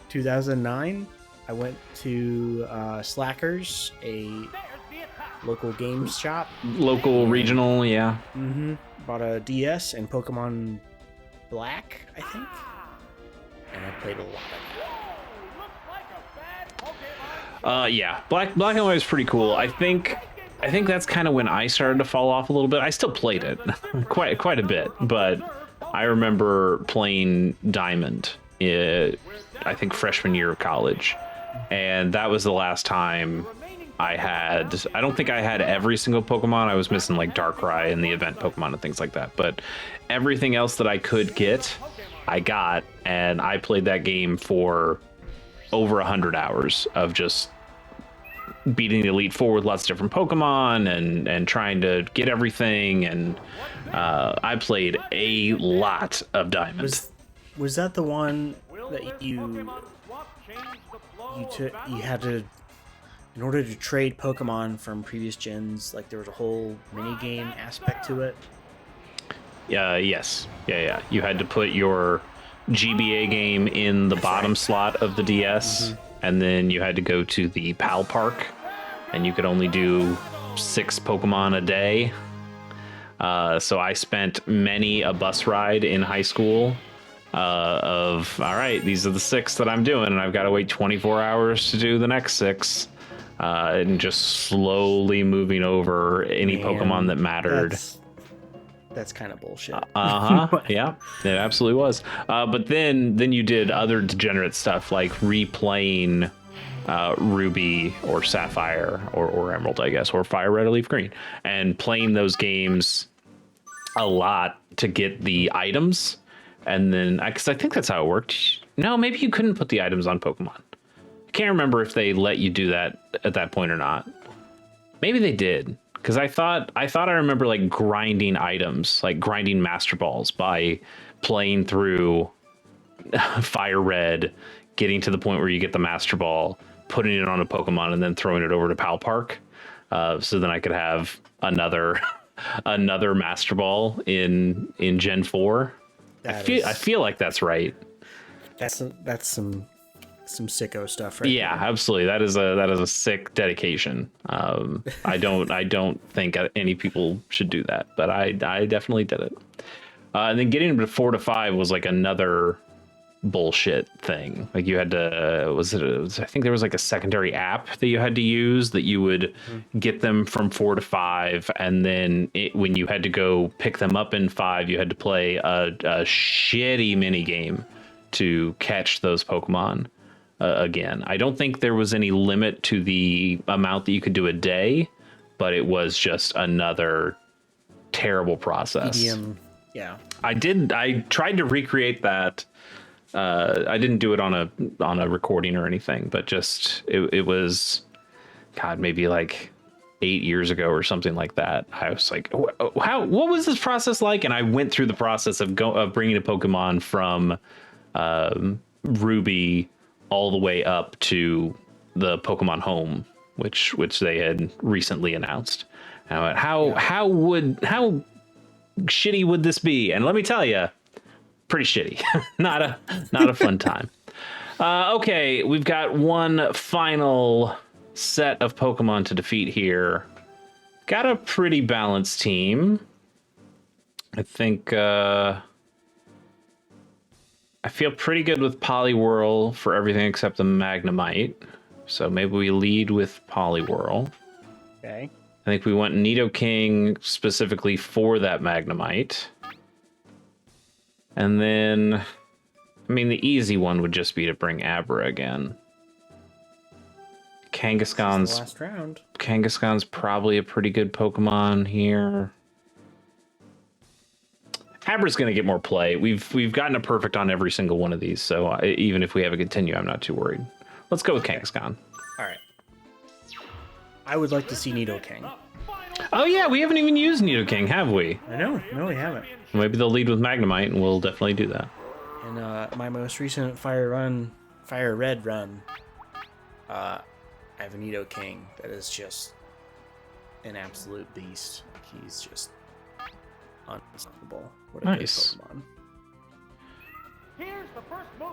2009. I went to Slackers, a There's the attack. local games shop. Local, regional, yeah. Bought a DS and Pokemon Black, I think, and I played a lot of that. Whoa, looks like a bad Pokemon. Yeah. Black and White was pretty cool. I think that's kind of when I started to fall off a little bit. I still played it quite a bit, but I remember playing Diamond, I think freshman year of college, and that was the last time I don't think I had every single Pokemon. I was missing like Darkrai and the event Pokemon and things like that, but everything else that I could get, I got, and I played that game for over 100 hours of just beating the Elite Four with lots of different Pokemon and trying to get everything. And I played a lot of Diamond. Was that the one that you had to, in order to trade Pokemon from previous gens, like there was a whole mini game aspect to it? Yes. Yeah. You had to put your GBA game in the bottom slot of the DS, and then you had to go to the PAL Park, and you could only do 6 Pokemon a day. So I spent many a bus ride in high school of, all right, these are the 6 that I'm doing, and I've got to wait 24 hours to do the next 6, and just slowly moving over any Pokemon that mattered. That's kind of bullshit. Yeah, it absolutely was. But then you did other degenerate stuff like replaying Ruby or Sapphire or Emerald, I guess, or Fire Red or Leaf Green, and playing those games a lot to get the items. And then, because I think that's how it worked. No, maybe you couldn't put the items on Pokemon. I can't remember if they let you do that at that point or not. Maybe they did. Because I thought I remember like grinding items, like grinding Master Balls by playing through Fire Red, getting to the point where you get the Master Ball, putting it on a Pokemon, and then throwing it over to PAL Park. So then I could have another Master Ball in Gen 4. I feel like that's right. That's some sicko stuff, right? Yeah, there. Absolutely. That is a sick dedication. I don't think any people should do that, but I definitely did it. And then getting to 4 to 5 was like another bullshit thing. Like you had to I think there was like a secondary app that you had to use that you would get them from 4 to 5, and then when you had to go pick them up in 5, you had to play a shitty mini game to catch those Pokemon. Again, I don't think there was any limit to the amount that you could do a day, but it was just another terrible process. Yeah. I tried to recreate that. I didn't do it on a recording or anything, but just it was, God, maybe like 8 years ago or something like that. I was like, what was this process like? And I went through the process of bringing a Pokemon from Ruby all the way up to the Pokemon Home, which they had recently announced. And I went, how shitty would this be? And let me tell you, pretty shitty. not a fun time. Okay, we've got one final set of Pokemon to defeat here. Got a pretty balanced team. I think I feel pretty good with Poliwhirl for everything except the Magnemite. So maybe we lead with Poliwhirl. Okay. I think we went Nidoking specifically for that Magnemite. And then, I mean, the easy one would just be to bring Abra again. Kangaskhan's last round. Kangaskhan's probably a pretty good Pokemon here. Abra's going to get more play. We've gotten a perfect on every single one of these, so even if we have a continue, I'm not too worried. Let's go with Kangaskhan. All right. I would like to see Nidoking. Oh yeah, we haven't even used Nidoking, have we? I know. No, we haven't. Maybe they'll lead with Magnemite, and we'll definitely do that. In my most recent Fire Red run, I have a Nidoking that is just an absolute beast. He's just unstoppable. What a nice. good Pokemon. Here's the first move.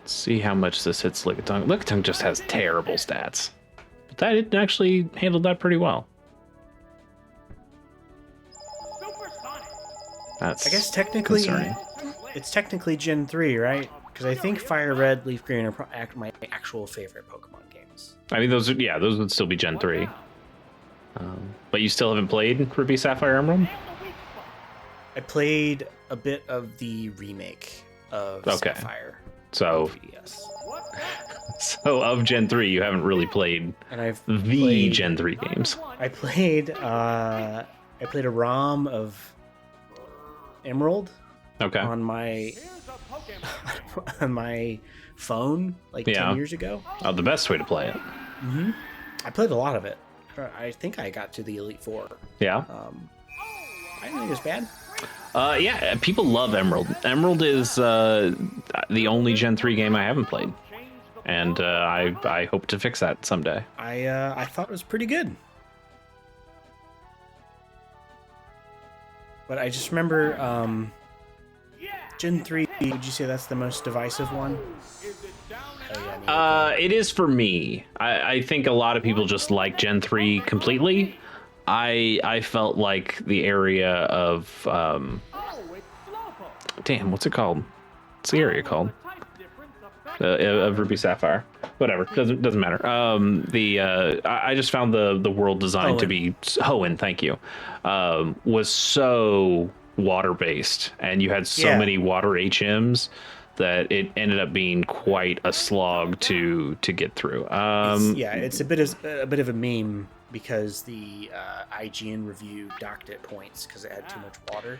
Let's see how much this hits Lickitung. Lickitung just has terrible stats. But that actually handled that pretty well. That's I guess technically concerning. It's technically Gen 3, right? Because I think Fire Red, Leaf Green are my actual favorite Pokemon games. I mean, those would still be Gen 3. But you still haven't played Ruby, Sapphire, Emerald? I played a bit of the remake of Sapphire. So, so of Gen 3, you haven't really played Gen 3 games. I played a ROM of Emerald on my phone like 10 years ago. Oh, the best way to play it. Mm-hmm. I played a lot of it. I think I got to the Elite Four. Yeah. I don't think it's bad. Yeah, people love Emerald. Emerald is the only Gen 3 game I haven't played. And I hope to fix that someday. I thought it was pretty good. But I just remember Gen 3, would you say that's the most divisive one? It is for me. I think a lot of people just like Gen 3 completely. I felt like the area of damn, what's it called? What's the area called? Of Ruby Sapphire. Whatever, doesn't matter. I just found the world design to be Hoenn. Thank you. Was so water based, and you had so many water HMs that it ended up being quite a slog to get through. It's a bit of a meme because the IGN review docked it points because it had too much water.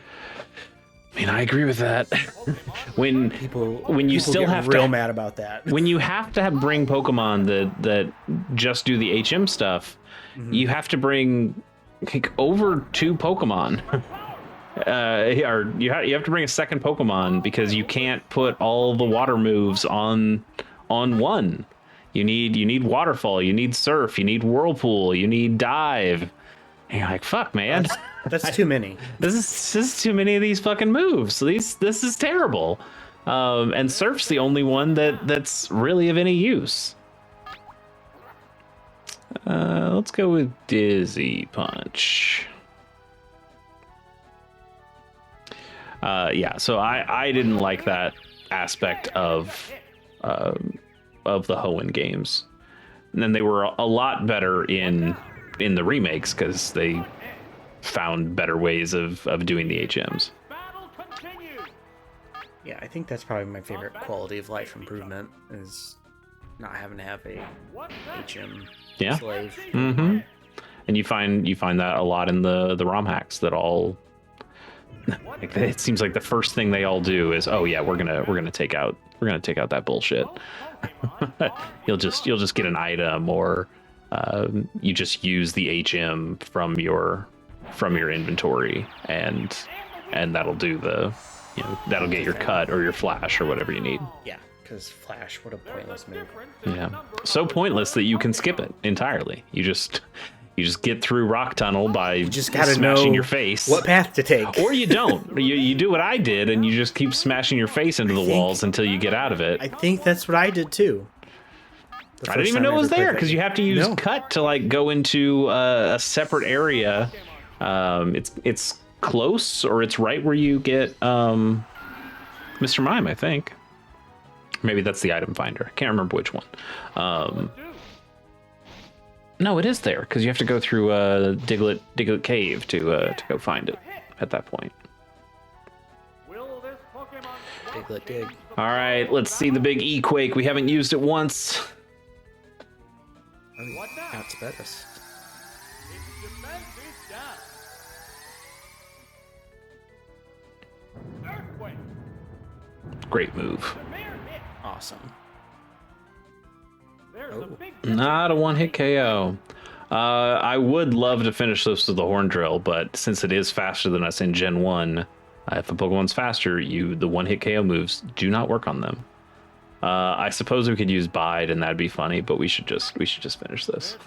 I mean, I agree with that. when you still get have real mad about that. When you have to bring Pokemon that just do the HM stuff, you have to bring like over 2 Pokemon. Or you have to bring a second Pokemon because you can't put all the water moves on one. You need Waterfall, you need Surf, you need Whirlpool, you need Dive. And you're like, fuck, man. That's too many. This is too many of these fucking moves. So this is terrible. And Surf's the only one that's really of any use. Let's go with Dizzy Punch. So I didn't like that aspect of the Hoenn games. And then they were a lot better in the remakes because they found better ways of doing the HMs. Yeah, I think that's probably my favorite quality of life improvement is not having to have a HM slave. Mm-hmm. And you find that a lot in the ROM hacks that all like it seems like the first thing they all do is, oh yeah, we're gonna take out that bullshit. you'll just get an item, or you just use the HM from your inventory, and that'll do that'll get your cut or your flash or whatever you need. Yeah, because flash, what a pointless move. Yeah, so pointless that you can skip it entirely. You just get through Rock Tunnel by just gotta smashing know your face. What path to take. Or you don't. You do what I did, and you just keep smashing your face into the walls until you get out of it. I think that's what I did too. I didn't even know it was there because you have to use cut to like go into a separate area. It's close, or it's right where you get Mr. Mime, I think. Maybe that's the item finder. I can't remember which one. No, it is there because you have to go through Diglett Cave to go find it at that point. Diglett dig. All right, let's see the big E-Quake. We haven't used it once. That's better. Great move. Awesome. Not a one-hit KO. I would love to finish this with the Horn Drill, but since it is faster than us in Gen 1, if a Pokemon's faster, the one-hit KO moves do not work on them. I suppose we could use Bide, and that'd be funny, but we should just finish this.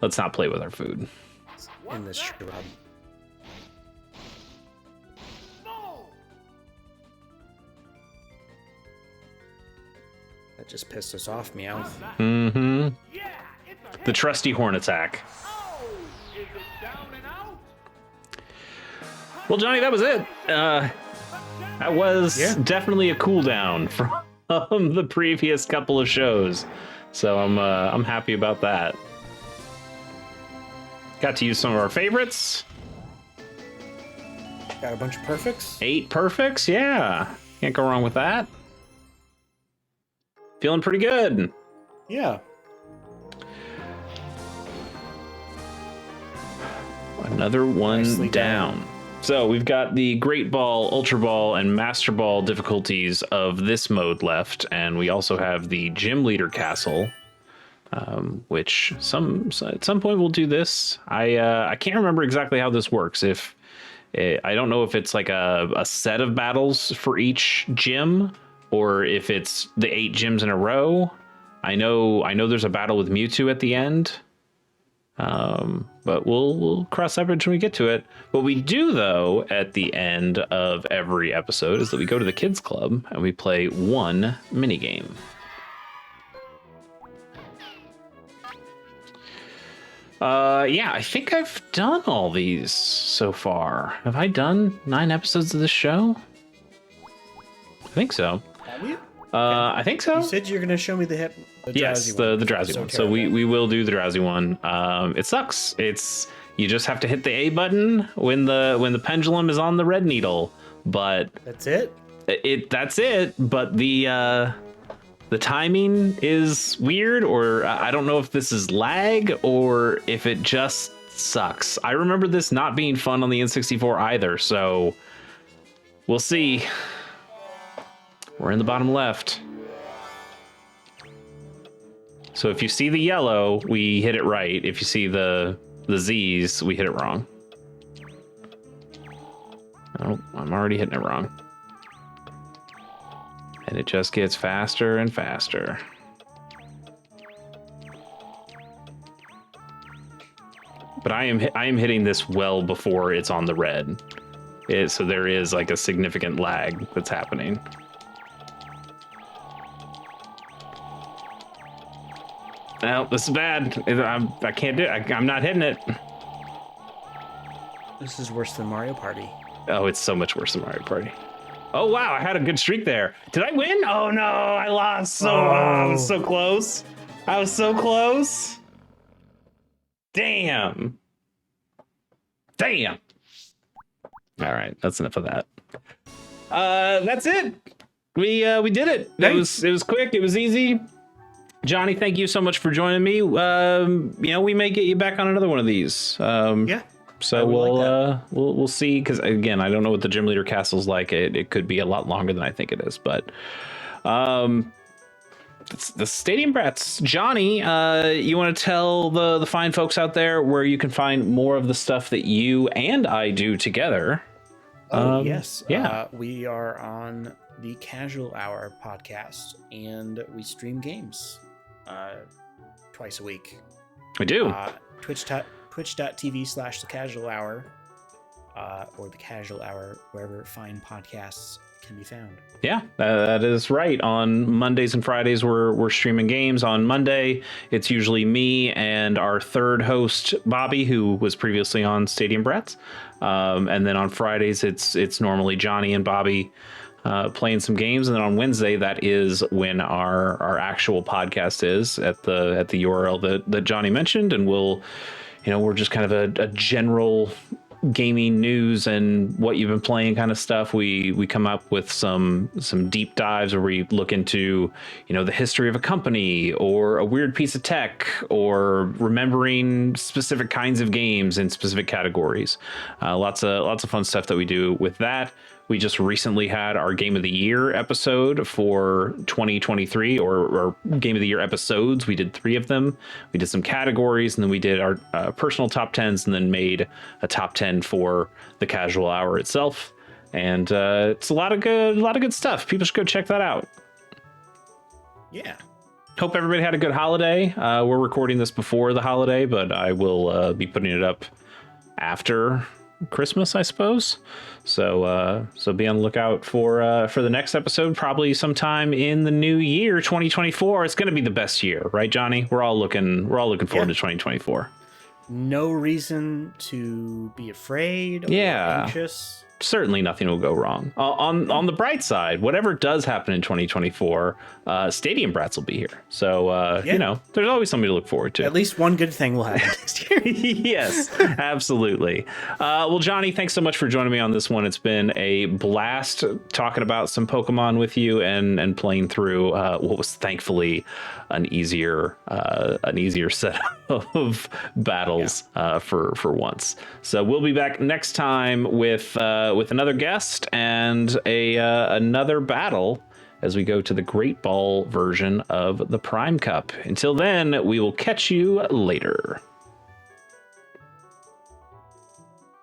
Let's not play with our food. In this shrub. That just pissed us off, Meowth. Mm-hmm. The trusty Horn attack. Well, Johnny, that was it. That was definitely a cooldown from the previous couple of shows, so I'm happy about that. Got to use some of our favorites. Got a bunch of perfects. 8 perfects, yeah. Can't go wrong with that. Feeling pretty good. Yeah. Another one Nicely down. So we've got the Great Ball, Ultra Ball, and Master Ball difficulties of this mode left, and we also have the Gym Leader Castle which at some point we'll do this. I can't remember exactly how this works. I don't know if it's like a set of battles for each gym, or if it's the 8 gyms in a row. I know there's a battle with Mewtwo at the end. But we'll cross that bridge when we get to it. What we do, though, at the end of every episode is that we go to the kids club and we play one minigame. Yeah, I think I've done all these so far. Have I done 9 episodes of this show? I think so. Have you? I think so. You said you're going to show me the Yes, drowsy one. the drowsy one. So we will do the drowsy one. It sucks. You just have to hit the A button when the pendulum is on the red needle. But that's it. That's it. But the timing is weird, or I don't know if this is lag or if it just sucks. I remember this not being fun on the N64 either. So we'll see. We're in the bottom left. So if you see the yellow, we hit it right. If you see the Z's, we hit it wrong. Oh, I'm already hitting it wrong. And it just gets faster and faster. But I am hitting this well before it's on the red. So there is like a significant lag that's happening. No, this is bad. I can't do it. I'm not hitting it. This is worse than Mario Party. Oh, it's so much worse than Mario Party. Oh, wow. I had a good streak there. Did I win? Oh, no. I lost. I was so close. I was so close. Damn. All right. That's enough of that. That's it. We did it. Nice. It was quick. It was easy. Johnny, thank you so much for joining me. We may get you back on another one of these. Yeah. So we'll see, because again, I don't know what the gym leader castle's like. It could be a lot longer than I think it is, but it's the Stadium Brats. Johnny, you want to tell the fine folks out there where you can find more of the stuff that you and I do together? Yes. Yeah. We are on the Casual Hour podcast, and we stream games twice a week. We do. Twitch.tv/the Casual Hour, or the Casual Hour, wherever fine podcasts can be found. Yeah, that is right. On Mondays and Fridays, we're streaming games. On Monday, it's usually me and our third host, Bobby, who was previously on Stadium Brats. And then on Fridays, it's normally Johnny and Bobby playing some games. And then on Wednesday, that is when our actual podcast is at the URL that Johnny mentioned. And we're just kind of a general gaming news and what you've been playing kind of stuff. We come up with some deep dives where we look into the history of a company or a weird piece of tech or remembering specific kinds of games in specific categories. Lots of fun stuff that we do with that. We just recently had our Game of the Year episode for 2023, or Game of the Year episodes. We did 3 of them. We did some categories, and then we did our personal top 10s, and then made a top 10 for the Casual Hour itself. And it's a lot of good stuff. People should go check that out. Yeah. Hope everybody had a good holiday. We're recording this before the holiday, but I will be putting it up after Christmas, I suppose. So be on the lookout for the next episode, probably sometime in the new year, 2024. It's going to be the best year, right, Johnny? We're all looking forward to 2024. No reason to be afraid or anxious. Certainly nothing will go wrong. On the bright side, whatever does happen in 2024, Stadium Brats will be here. So, there's always something to look forward to. At least one good thing will happen next year. Yes, absolutely. Well, Johnny, thanks so much for joining me on this one. It's been a blast talking about some Pokemon with you and playing through what was thankfully an easier set of battles for once. So we'll be back next time with another guest and another battle, as we go to the Great Ball version of the Prime Cup. Until then, we will catch you later.